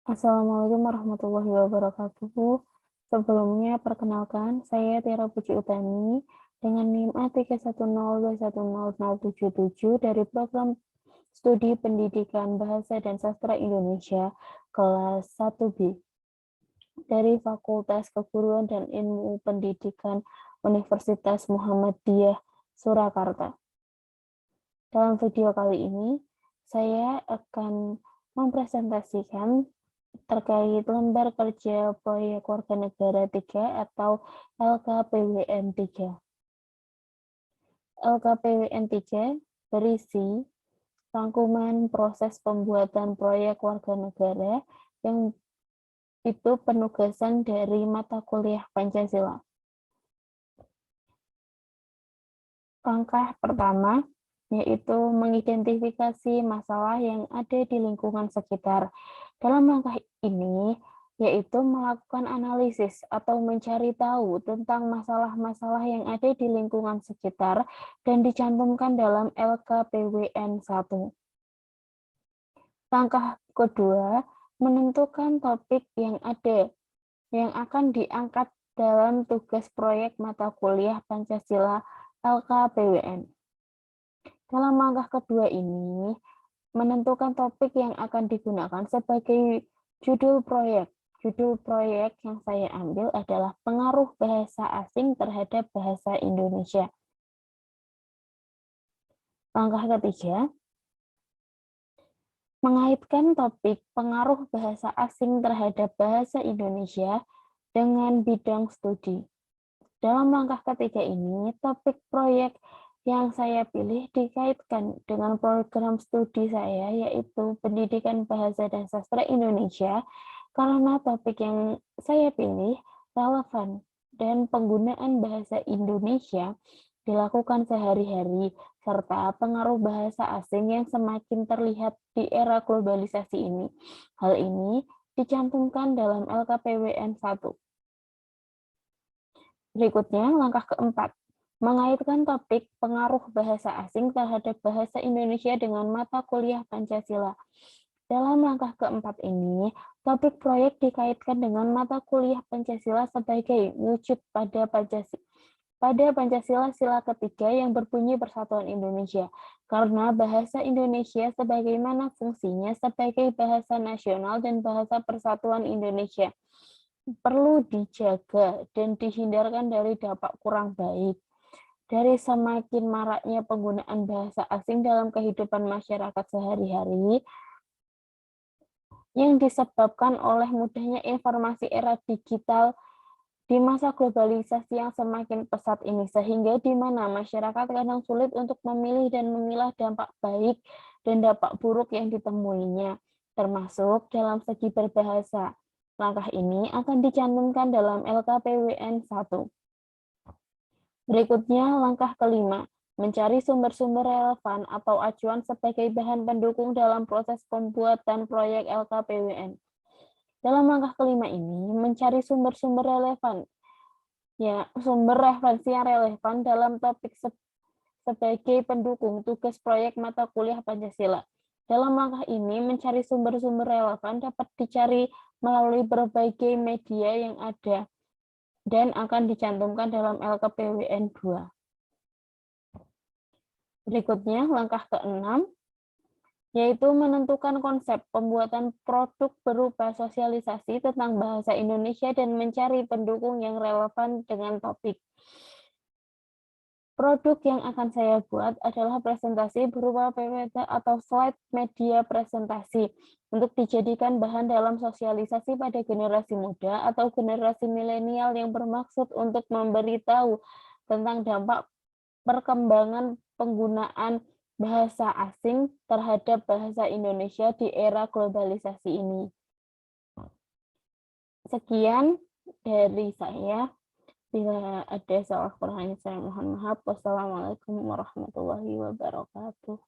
Assalamualaikum warahmatullahi wabarakatuh. Sebelumnya, perkenalkan, saya Tiara Puji Utami dengan NIM A310210077 dari program Studi Pendidikan Bahasa dan Sastra Indonesia kelas 1B dari Fakultas Keguruan dan Ilmu Pendidikan Universitas Muhammadiyah Surakarta. Dalam video kali ini, saya akan mempresentasikan terkait lembar kerja proyek warga negara 3 atau LKPWN 3. LKPWN 3 berisi rangkuman proses pembuatan proyek warga negara yang itu penugasan dari mata kuliah Pancasila. Langkah pertama yaitu mengidentifikasi masalah yang ada di lingkungan sekitar. Dalam langkah ini, yaitu melakukan analisis atau mencari tahu tentang masalah-masalah yang ada di lingkungan sekitar dan dicantumkan dalam LKPWN 1. Langkah kedua, menentukan topik yang akan diangkat dalam tugas proyek mata kuliah Pancasila LKPWN. Dalam langkah kedua ini, menentukan topik yang akan digunakan sebagai judul proyek. Judul proyek yang saya ambil adalah pengaruh bahasa asing terhadap bahasa Indonesia. Langkah ketiga, mengaitkan topik pengaruh bahasa asing terhadap bahasa Indonesia dengan bidang studi. Dalam langkah ketiga ini, topik proyek yang saya pilih dikaitkan dengan program studi saya, yaitu Pendidikan Bahasa dan Sastra Indonesia, karena topik yang saya pilih relevan dan penggunaan bahasa Indonesia dilakukan sehari-hari, serta pengaruh bahasa asing yang semakin terlihat di era globalisasi ini. Hal ini dicantumkan dalam LKPWN 1. Berikutnya, langkah keempat, mengaitkan topik pengaruh bahasa asing terhadap bahasa Indonesia dengan mata kuliah Pancasila. Dalam langkah keempat ini, topik proyek dikaitkan dengan mata kuliah Pancasila sebagai wujud pada Pancasila sila ketiga yang berbunyi Persatuan Indonesia, karena bahasa Indonesia sebagaimana fungsinya sebagai bahasa nasional dan bahasa persatuan Indonesia perlu dijaga dan dihindarkan dari dampak kurang baik dari semakin maraknya penggunaan bahasa asing dalam kehidupan masyarakat sehari-hari yang disebabkan oleh mudahnya informasi era digital di masa globalisasi yang semakin pesat ini, sehingga di mana masyarakat kadang sulit untuk memilih dan memilah dampak baik dan dampak buruk yang ditemuinya, termasuk dalam segi berbahasa. Langkah ini akan dicantumkan dalam LKPWN 1. Berikutnya, langkah kelima, mencari sumber-sumber relevan atau acuan sebagai bahan pendukung dalam proses pembuatan proyek LKPWN. Dalam langkah kelima ini, mencari sumber-sumber relevan, sumber referensi yang relevan dalam topik sebagai pendukung tugas proyek mata kuliah Pancasila. Dalam langkah ini, mencari sumber-sumber relevan dapat dicari melalui berbagai media yang ada dan akan dicantumkan dalam LKPWN 2. Berikutnya, langkah ke-6, yaitu menentukan konsep pembuatan produk berupa sosialisasi tentang bahasa Indonesia dan mencari pendukung yang relevan dengan topik. Produk yang akan saya buat adalah presentasi berupa PPT atau slide media presentasi untuk dijadikan bahan dalam sosialisasi pada generasi muda atau generasi milenial yang bermaksud untuk memberitahu tentang dampak perkembangan penggunaan bahasa asing terhadap bahasa Indonesia di era globalisasi ini. Sekian dari saya. Bila ada salah kurangnya saya mohon maaf. Wassalamualaikum warahmatullahi wabarakatuh.